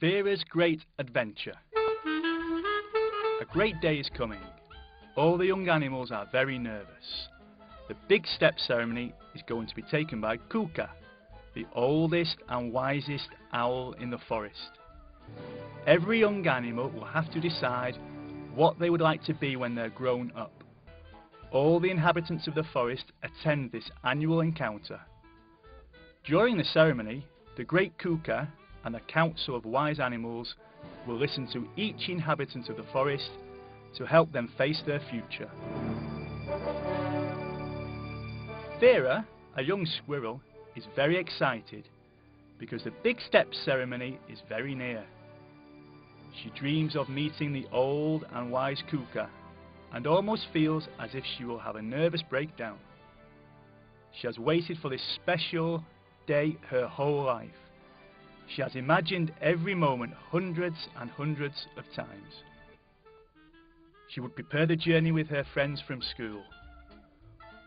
Vera's Great Adventure. A great day is coming. All the young animals are very nervous. The big step ceremony is going to be taken by Cucho, the oldest and wisest owl in the forest. Every young animal will have to decide what they would like to be when they're grown up. All the inhabitants of the forest attend this annual encounter. During the ceremony, the great Cucho and a council of wise animals will listen to each inhabitant of the forest to help them face their future. Vera, a young squirrel, is very excited because the big step ceremony is very near. She dreams of meeting the old and wise Cucho and almost feels as if she will have a nervous breakdown. She has waited for this special day her whole life. She has imagined every moment hundreds and hundreds of times. She would prepare the journey with her friends from school,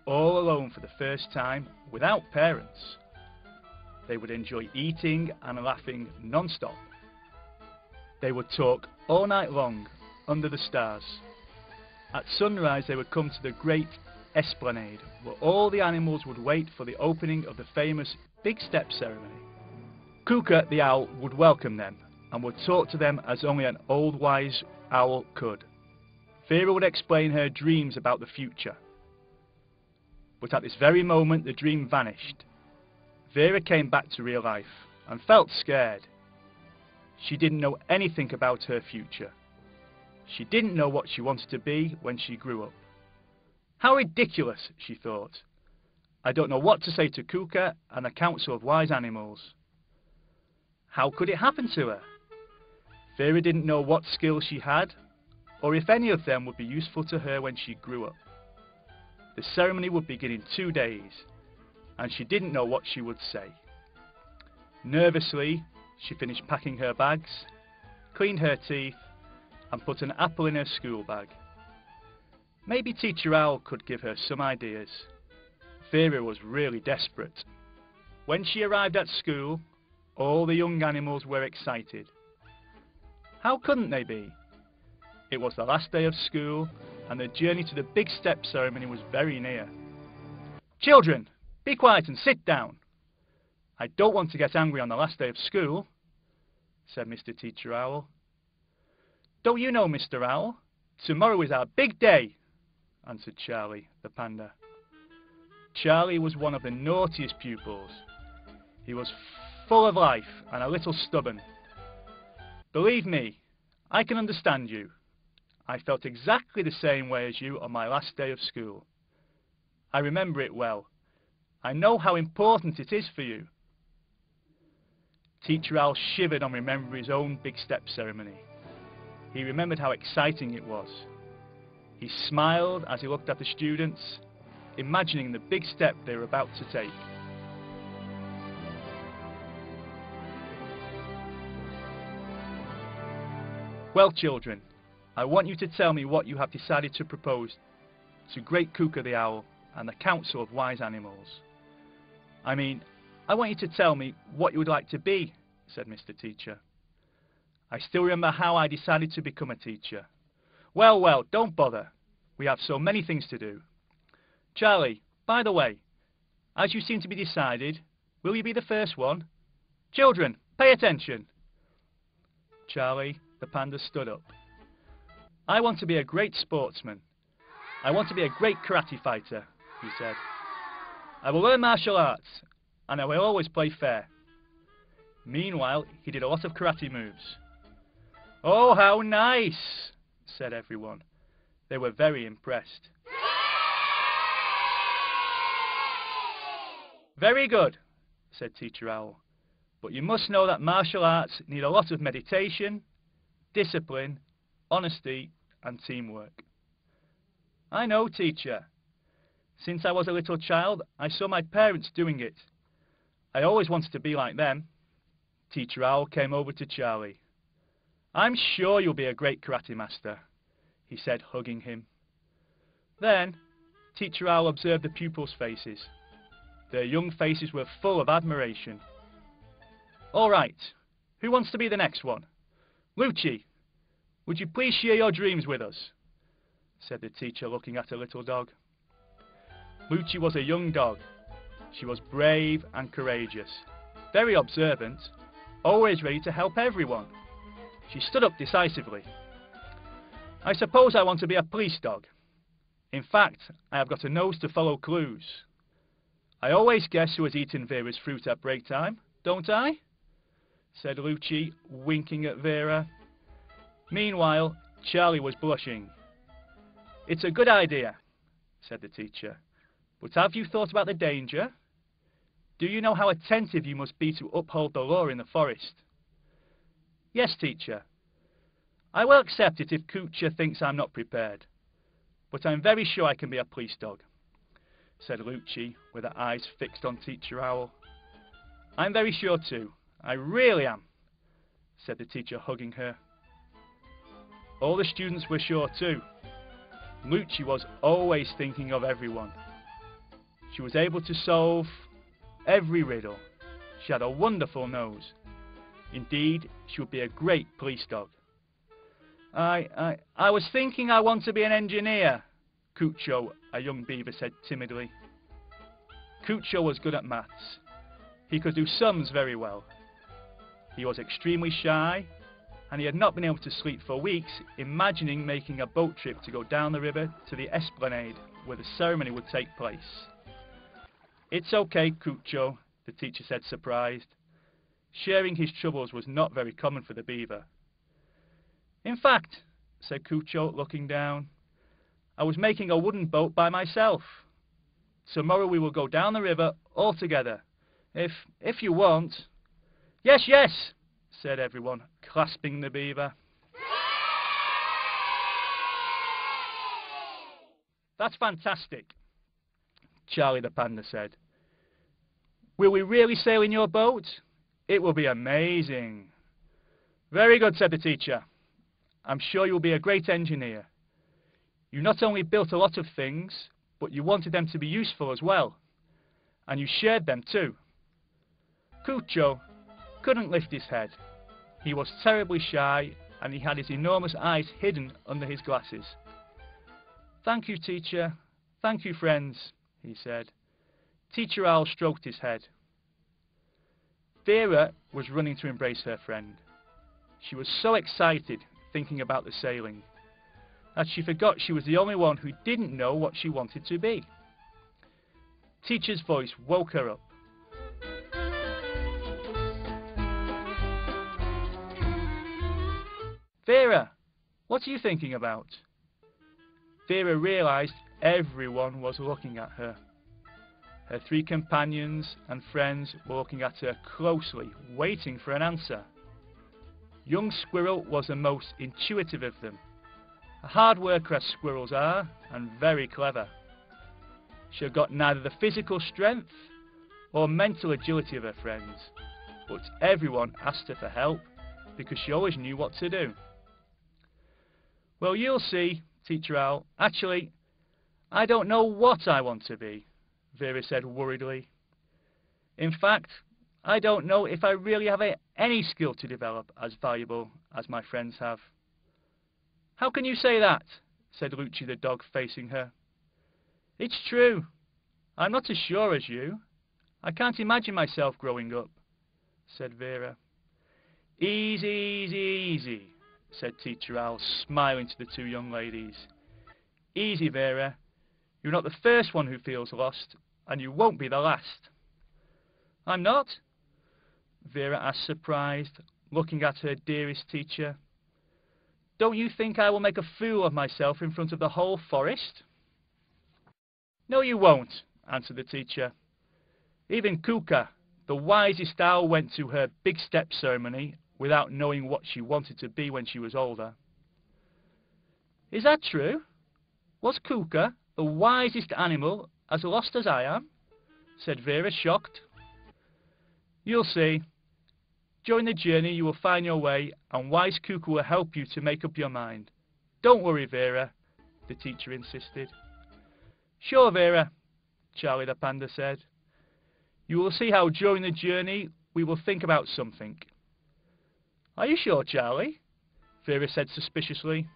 all alone for the first time, without parents. They would enjoy eating and laughing non-stop. They would talk all night long under the stars. At sunrise they would come to the great esplanade, where all the animals would wait for the opening of the famous big step ceremony. Cucho the owl would welcome them and would talk to them as only an old wise owl could. Vera would explain her dreams about the future. But at this very moment the dream vanished. Vera came back to real life and felt scared. She didn't know anything about her future. She didn't know what she wanted to be when she grew up. How ridiculous, she thought. I don't know what to say to Cucho and a council of wise animals. How could it happen to her? Vera didn't know what skills she had, or if any of them would be useful to her when she grew up. The ceremony would begin in 2 days, and she didn't know what she would say. Nervously, she finished packing her bags, cleaned her teeth, and put an apple in her school bag. Maybe Teacher Owl could give her some ideas. Vera was really desperate. When she arrived at school, all the young animals were excited. How couldn't they be? It was the last day of school, and the journey to the big step ceremony was very near. Children, be quiet and sit down. I don't want to get angry on the last day of school, said Mr. Teacher Owl. Don't you know, Mr. Owl? Tomorrow is our big day, answered Charli, the panda. Charli was one of the naughtiest pupils. He was full of life and a little stubborn. Believe me, I can understand you. I felt exactly the same way as you on my last day of school. I remember it well. I know how important it is for you. Teacher Owl shivered on remembering his own big step ceremony. He remembered how exciting it was. He smiled as he looked at the students, imagining the big step they were about to take. Well, children, I want you to tell me what you have decided to propose to Great Cucho the Owl and the Council of Wise Animals. I mean, I want you to tell me what you would like to be, said Mr. Teacher. I still remember how I decided to become a teacher. Well, don't bother. We have so many things to do. Charli, by the way, as you seem to be decided, will you be the first one? Children, pay attention. Charli, the panda, stood up. I want to be a great sportsman. I want to be a great karate fighter, he said. I will learn martial arts, and I will always play fair. Meanwhile, he did a lot of karate moves. Oh, how nice, said everyone. They were very impressed. Very good, said Teacher Owl. But you must know that martial arts need a lot of meditation, discipline, honesty, and teamwork. I know, teacher. Since I was a little child, I saw my parents doing it. I always wanted to be like them. Teacher Owl came over to Charli. I'm sure you'll be a great karate master, he said, hugging him. Then, Teacher Owl observed the pupils' faces. Their young faces were full of admiration. All right, Who wants to be the next one? Luchi, would you please share your dreams with us? Said the teacher, looking at her little dog. Luchi was a young dog. She was brave and courageous, very observant, always ready to help everyone. She stood up decisively. I suppose I want to be a police dog. In fact, I have got a nose to follow clues. I always guess who has eaten Vera's fruit at break time, don't I? Said Luchi, winking at Vera. Meanwhile, Charli was blushing. It's a good idea, said the teacher, but have you thought about the danger? Do you know how attentive you must be to uphold the law in the forest? Yes, teacher. I will accept it if Cucho thinks I'm not prepared, but I'm very sure I can be a police dog, said Luchi, with her eyes fixed on Teacher Owl. I'm very sure too. I really am, said the teacher, hugging her. All the students were sure too. Luchi was always thinking of everyone. She was able to solve every riddle. She had a wonderful nose. Indeed, she would be a great police dog. I was thinking I want to be an engineer, Cucho, a young beaver, said timidly. Cucho was good at maths. He could do sums very well. He was extremely shy, and he had not been able to sleep for weeks, imagining making a boat trip to go down the river to the esplanade where the ceremony would take place. It's okay, Cucho, the teacher said, surprised. Sharing his troubles was not very common for the beaver. In fact, said Cucho, looking down, I was making a wooden boat by myself. Tomorrow we will go down the river all together. If you want. Yes, yes, said everyone, clasping the beaver. That's fantastic, Charli the panda said. Will we really sail in your boat? It will be amazing. Very good, said the teacher. I'm sure you'll be a great engineer. You not only built a lot of things, but you wanted them to be useful as well. And you shared them too. Cucho couldn't lift his head. He was terribly shy, and he had his enormous eyes hidden under his glasses. Thank you, teacher. Thank you, friends, he said. Teacher Owl stroked his head. Vera was running to embrace her friend. She was so excited thinking about the sailing that she forgot she was the only one who didn't know what she wanted to be. Teacher's voice woke her up. Vera, what are you thinking about? Vera realized everyone was looking at her. Her three companions and friends were looking at her closely, waiting for an answer. Young Squirrel was the most intuitive of them, a hard worker as squirrels are, and very clever. She had got neither the physical strength or mental agility of her friends, but everyone asked her for help because she always knew what to do. Well, you'll see, Teacher Owl. Actually, I don't know what I want to be, Vera said worriedly. In fact, I don't know if I really have any skill to develop as valuable as my friends have. How can you say that? Said Luchi the dog, facing her. It's true. I'm not as sure as you. I can't imagine myself growing up, said Vera. Easy, easy, easy, said Teacher Owl, smiling to the two young ladies. Easy, Vera. You're not the first one who feels lost, and you won't be the last. I'm not? Vera asked, surprised, looking at her dearest teacher. Don't you think I will make a fool of myself in front of the whole forest? No, you won't, answered the teacher. Even Cucho, the wisest owl, went to her big step ceremony without knowing what she wanted to be when she was older. Is that true? Was Cucho, the wisest animal, as lost as I am? Said Vera, shocked. You'll see. During the journey you will find your way, and wise Cucho will help you to make up your mind. Don't worry, Vera, the teacher insisted. Sure, Vera, Charli the panda said. You will see how during the journey we will think about something. Are you sure, Charli? Vera said suspiciously.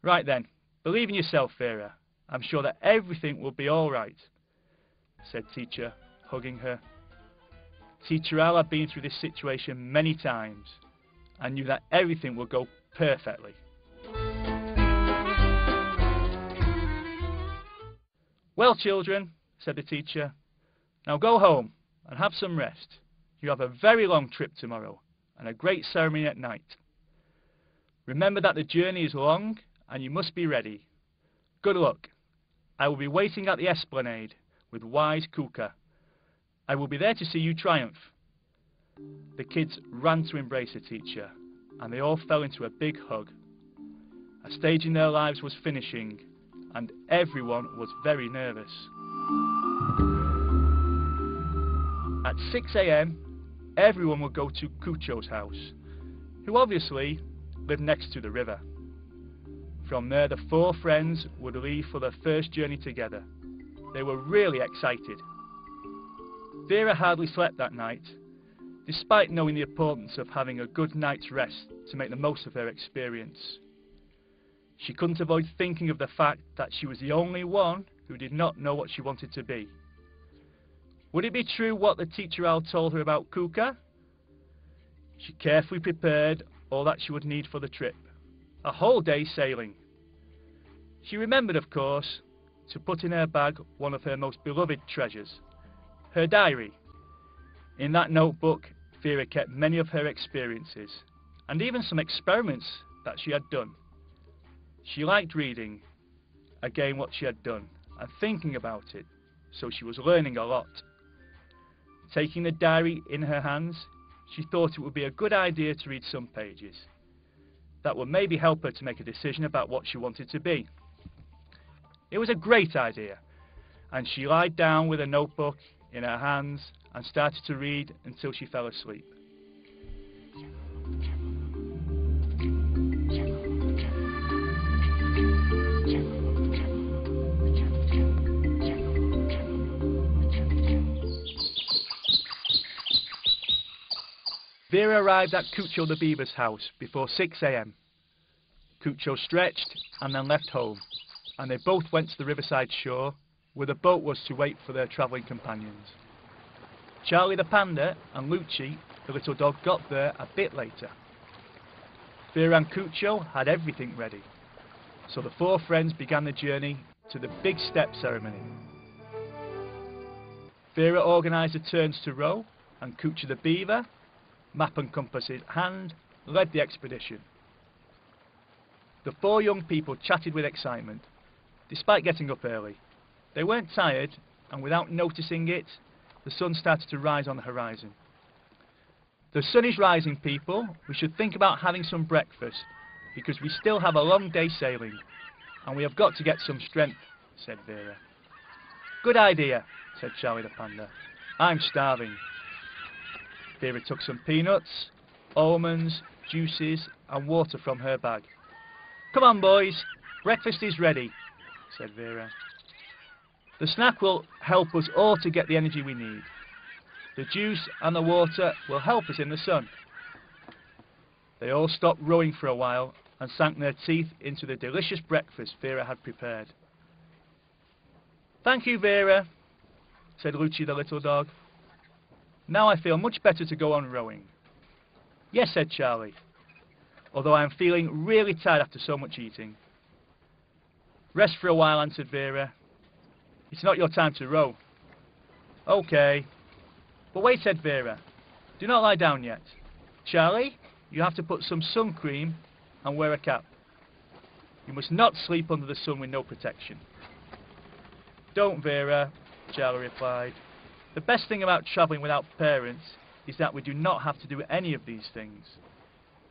Right then, believe in yourself, Vera. I'm sure that everything will be all right, said Teacher, hugging her. Teacher Al had been through this situation many times and knew that everything would go perfectly. Well, children, said the teacher, now go home and have some rest. You have a very long trip tomorrow and a great ceremony at night. Remember that the journey is long and you must be ready. Good luck. I will be waiting at the esplanade with wise Cucho. I will be there to see you triumph. The kids ran to embrace the teacher, and they all fell into a big hug. A stage in their lives was finishing, and everyone was very nervous. At 6 AM, everyone would go to Cucho's house, who obviously lived next to the river. From there, the four friends would leave for their first journey together. They were really excited. Vera hardly slept that night, despite knowing the importance of having a good night's rest to make the most of her experience. She couldn't avoid thinking of the fact that she was the only one who did not know what she wanted to be. Would it be true what the teacher owl told her about Cucho? She carefully prepared all that she would need for the trip. A whole day sailing. She remembered, of course, to put in her bag one of her most beloved treasures, her diary. In that notebook, Vera kept many of her experiences, and even some experiments that she had done. She liked reading, again what she had done, and thinking about it, so she was learning a lot. Taking the diary in her hands, she thought it would be a good idea to read some pages. That would maybe help her to make a decision about what she wanted to be. It was a great idea, and she lied down with a notebook in her hands and started to read until she fell asleep. Vera arrived at Cucho the beaver's house before 6 AM. Cucho stretched and then left home, and they both went to the riverside shore, where the boat was to wait for their travelling companions. Charli the panda and Luchi, the little dog, got there a bit later. Vera and Cucho had everything ready, so the four friends began the journey to the big step ceremony. Vera organised the turns to row, and Cucho the beaver, map and compass in hand, led the expedition. The four young people chatted with excitement, despite getting up early. They weren't tired, and without noticing it, the sun started to rise on the horizon. The sun is rising, people. We should think about having some breakfast, because we still have a long day sailing, and we have got to get some strength, said Vera. Good idea, said Charli the panda. I'm starving. Vera took some peanuts, almonds, juices, and water from her bag. Come on, boys, breakfast is ready, said Vera. The snack will help us all to get the energy we need. The juice and the water will help us in the sun. They all stopped rowing for a while and sank their teeth into the delicious breakfast Vera had prepared. Thank you, Vera, said Luchi the little dog. Now I feel much better to go on rowing. Yes, said Charli, although I am feeling really tired after so much eating. Rest for a while, answered Vera. It's not your time to row. Okay. But wait, said Vera. Do not lie down yet. Charli, you have to put some sun cream and wear a cap. You must not sleep under the sun with no protection. Don't, Vera, Charli replied. The best thing about travelling without parents is that we do not have to do any of these things.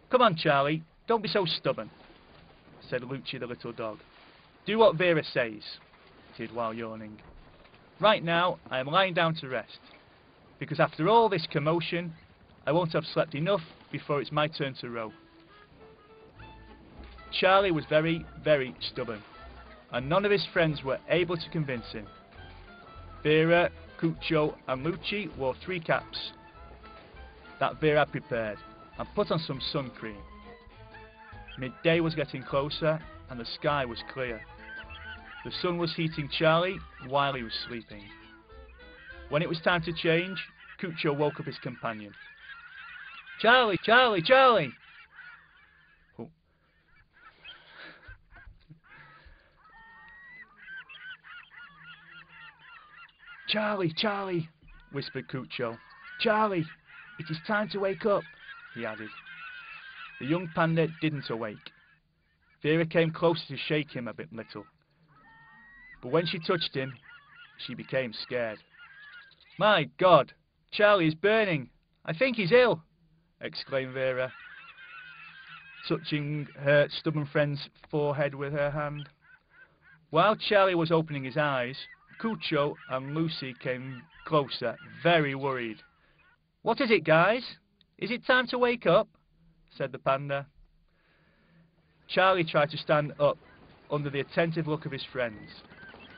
Come on, Charli, don't be so stubborn, said Luchi the little dog. Do what Vera says, he did while yawning. Right now, I am lying down to rest, because after all this commotion, I won't have slept enough before it's my turn to row. Charli was very, very stubborn, and none of his friends were able to convince him. Vera, Cucho and Luchi wore 3 caps that Vera had prepared, and put on some sun cream. Midday was getting closer and the sky was clear. The sun was heating Charli while he was sleeping. When it was time to change, Cucho woke up his companion. "Charli, Charli, Charli!" Oh. "Charli, Charli," whispered Cucho. "Charli, it is time to wake up," he added. The young panda didn't awake. Vera came closer to shake him a little. But when she touched him, she became scared. "My God, Charli is burning. I think he's ill," exclaimed Vera, touching her stubborn friend's forehead with her hand. While Charli was opening his eyes, Cucho and Luchi came closer, very worried. "What is it, guys? Is it time to wake up?" said the panda. Charli tried to stand up under the attentive look of his friends,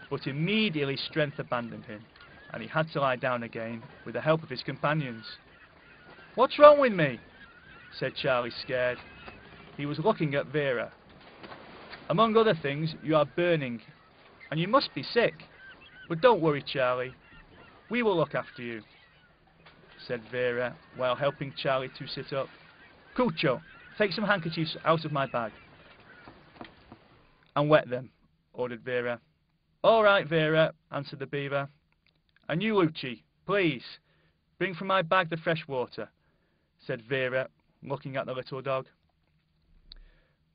but immediately strength abandoned him, and he had to lie down again with the help of his companions. "What's wrong with me?" said Charli, scared. He was looking at Vera. "Among other things, you are burning, and you must be sick. But don't worry, Charli. We will look after you," said Vera, while helping Charli to sit up. "Cucho, take some handkerchiefs out of my bag and wet them," ordered Vera. "All right, Vera," answered the beaver. "And you, Luchi, please, bring from my bag the fresh water," said Vera, looking at the little dog.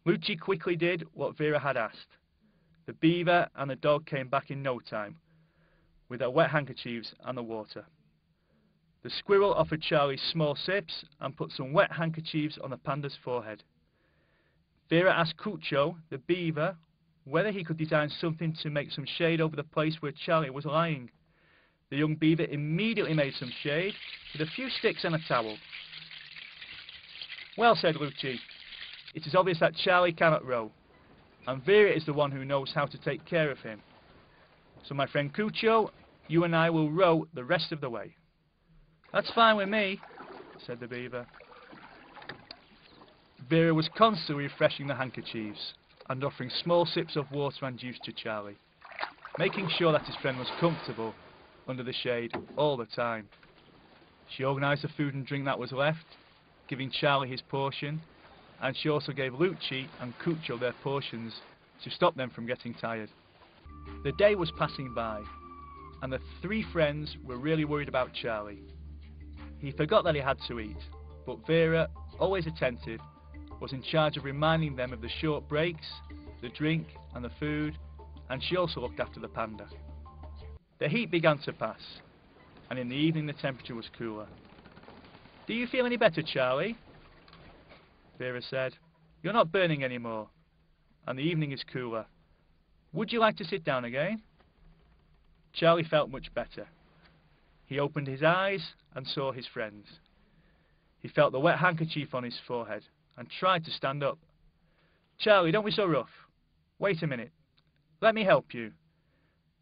Luchi quickly did what Vera had asked. The beaver and the dog came back in no time, with their wet handkerchiefs and the water. The squirrel offered Charli small sips and put some wet handkerchiefs on the panda's forehead. Vera asked Cucho, the beaver, whether he could design something to make some shade over the place where Charli was lying. The young beaver immediately made some shade with a few sticks and a towel. "Well," said Luchi, "it is obvious that Charli cannot row, and Vera is the one who knows how to take care of him. So my friend Cucho, you and I will row the rest of the way." "That's fine with me," said the beaver. Vera was constantly refreshing the handkerchiefs and offering small sips of water and juice to Charli, making sure that his friend was comfortable under the shade all the time. She organised the food and drink that was left, giving Charli his portion, and she also gave Luchi and Cucho their portions to stop them from getting tired. The day was passing by, and the three friends were really worried about Charli. He forgot that he had to eat, but Vera, always attentive, was in charge of reminding them of the short breaks, the drink and the food, and she also looked after the panda. The heat began to pass, and in the evening the temperature was cooler. "Do you feel any better, Charli?" Vera said. "You're not burning anymore, and the evening is cooler. Would you like to sit down again?" Charli felt much better. He opened his eyes and saw his friends. He felt the wet handkerchief on his forehead and tried to stand up. "Charli, don't be so rough. Wait a minute. Let me help you,"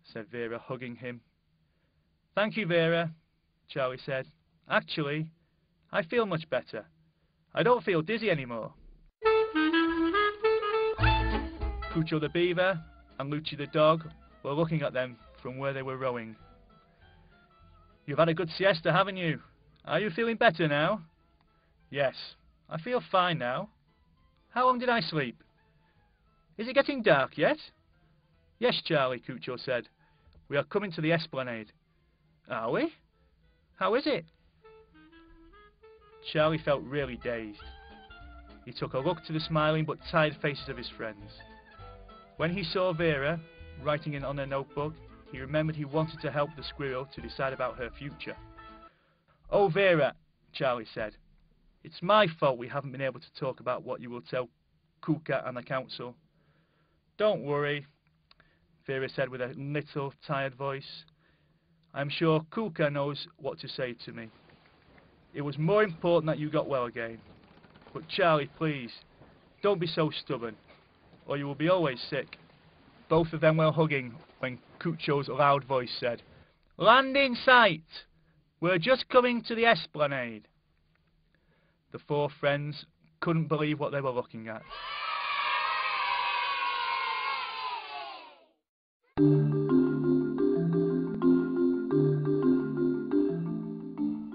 said Vera, hugging him. "Thank you, Vera," Charli said. "Actually, I feel much better. I don't feel dizzy anymore." Cucho the beaver and Luchi the dog were looking at them from where they were rowing. "You've had a good siesta, haven't you? Are you feeling better now?" "Yes, I feel fine now. How long did I sleep? Is it getting dark yet?" "Yes, Charli," Cucho said. "We are coming to the esplanade." "Are we? How is it?" Charli felt really dazed. He took a look to the smiling but tired faces of his friends. When he saw Vera writing in on her notebook, he remembered he wanted to help the squirrel to decide about her future. "Oh, Vera," Charli said, "it's my fault we haven't been able to talk about what you will tell Cucho and the council." "Don't worry," Vera said with a little tired voice. "I'm sure Cucho knows what to say to me. It was more important that you got well again. But Charli, please, don't be so stubborn, or you will be always sick." Both of them were hugging when Cucho's loud voice said, "Land in sight! We're just coming to the esplanade." The four friends couldn't believe what they were looking at.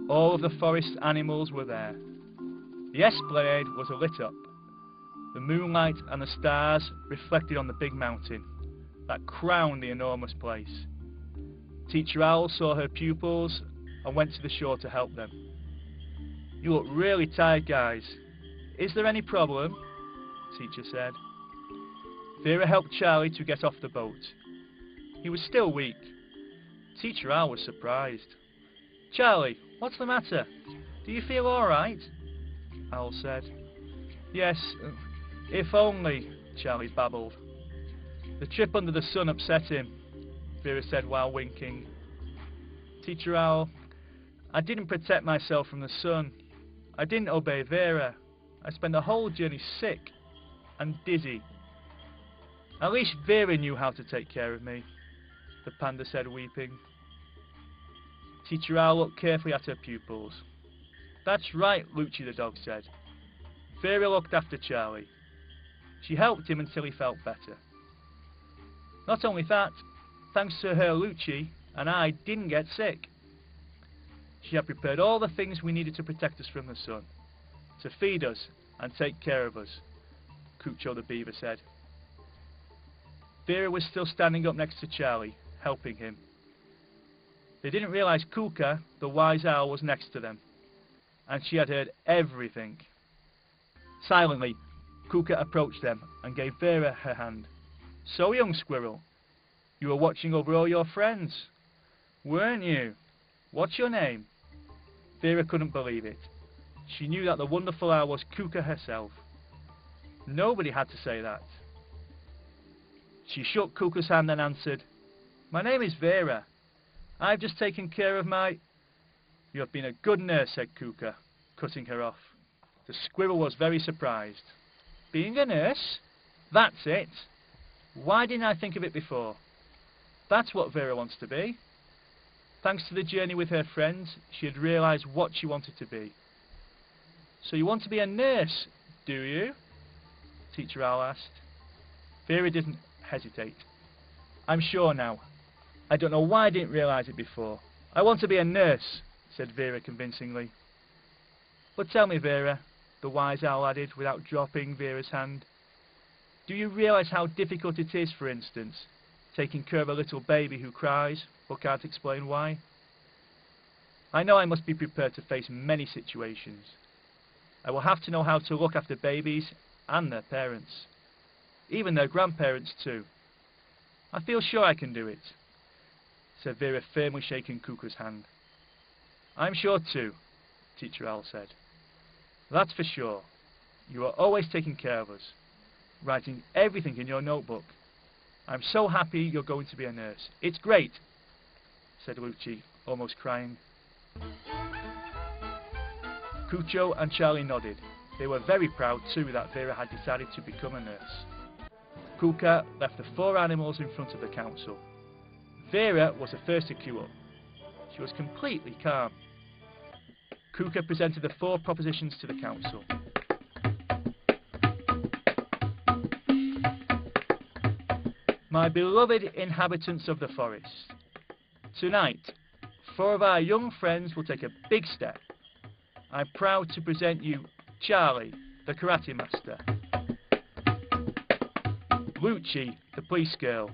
All of the forest animals were there. The esplanade was lit up. The moonlight and the stars reflected on the big mountain that crowned the enormous place. Teacher Owl saw her pupils and went to the shore to help them. "You look really tired, guys. Is there any problem?" Teacher said. Vera helped Charli to get off the boat. He was still weak. Teacher Owl was surprised. "Charli, what's the matter? Do you feel all right?" Owl said. "Yes, if only," Charli babbled. "The trip under the sun upset him," Vera said while winking. Teacher Owl, "I didn't protect myself from the sun. I didn't obey Vera. I spent the whole journey sick and dizzy." "At least Vera knew how to take care of me," the panda said, weeping. Teacher Owl looked carefully at her pupils. "That's right," Luchi the dog said. "Vera looked after Charli. She helped him until he felt better. Not only that, thanks to her, Luchi and I didn't get sick. She had prepared all the things we needed to protect us from the sun, to feed us and take care of us," Cucho the beaver said. Vera was still standing up next to Charli, helping him. They didn't realize Cucho, the wise owl, was next to them, and she had heard everything. Silently, Cucho approached them and gave Vera her hand. "So, young squirrel, you were watching over all your friends, weren't you? What's your name?" Vera couldn't believe it. She knew that the wonderful owl was Cucho herself. Nobody had to say that. She shook Cucho's hand and answered, "My name is Vera. I've just taken care of my—" "You have been a good nurse," said Cucho, cutting her off. The squirrel was very surprised. "Being a nurse? That's it. Why didn't I think of it before? That's what Vera wants to be." Thanks to the journey with her friends, she had realized what she wanted to be. "So you want to be a nurse, do you?" Teacher Owl asked. Vera didn't hesitate. "I'm sure now. I don't know why I didn't realize it before. I want to be a nurse," said Vera convincingly. "But tell me, Vera," the wise owl added without dropping Vera's hand, "do you realize how difficult it is, for instance, taking care of a little baby who cries but can't explain why? I know I must be prepared to face many situations. I will have to know how to look after babies and their parents, even their grandparents too. I feel sure I can do it," said Vera, firmly shaking Cucho's hand. "I'm sure too," Teacher Owl said. "That's for sure. You are always taking care of us, writing everything in your notebook. I'm so happy you're going to be a nurse. It's great," said Luchi, almost crying. Cucho and Charli nodded. They were very proud too that Vera had decided to become a nurse. Cucho left the four animals in front of the council. Vera was the first to queue up. She was completely calm. Cucho presented the four propositions to the council. "My beloved inhabitants of the forest, tonight, four of our young friends will take a big step. I'm proud to present you Charli, the karate master, Luchi, the police girl,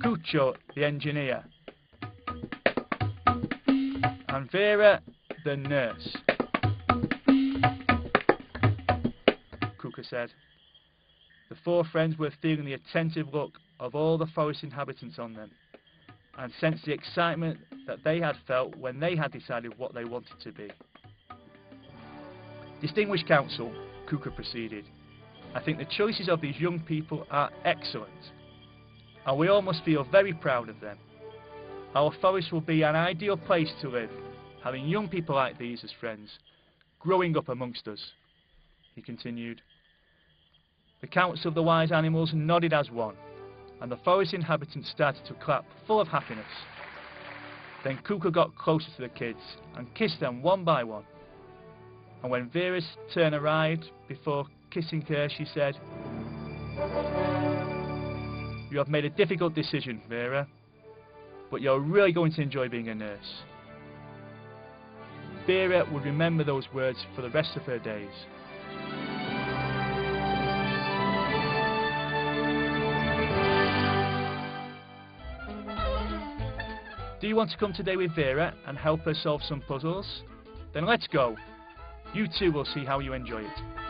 Cucho, the engineer, and Vera, the nurse." Cucho said. The four friends were feeling the attentive look of all the forest inhabitants on them, and sensed the excitement that they had felt when they had decided what they wanted to be. "Distinguished Council," Cucho proceeded, "I think the choices of these young people are excellent, and we all must feel very proud of them. Our forest will be an ideal place to live, having young people like these as friends, growing up amongst us," he continued. The Council of the Wise Animals nodded as one, and the forest inhabitants started to clap, full of happiness. Then Cucho got closer to the kids and kissed them one by one. And when Vera's turn arrived, before kissing her, she said, "You have made a difficult decision, Vera, but you're really going to enjoy being a nurse." Vera would remember those words for the rest of her days. Do you want to come today with Vera and help her solve some puzzles? Then let's go. You too will see how you enjoy it.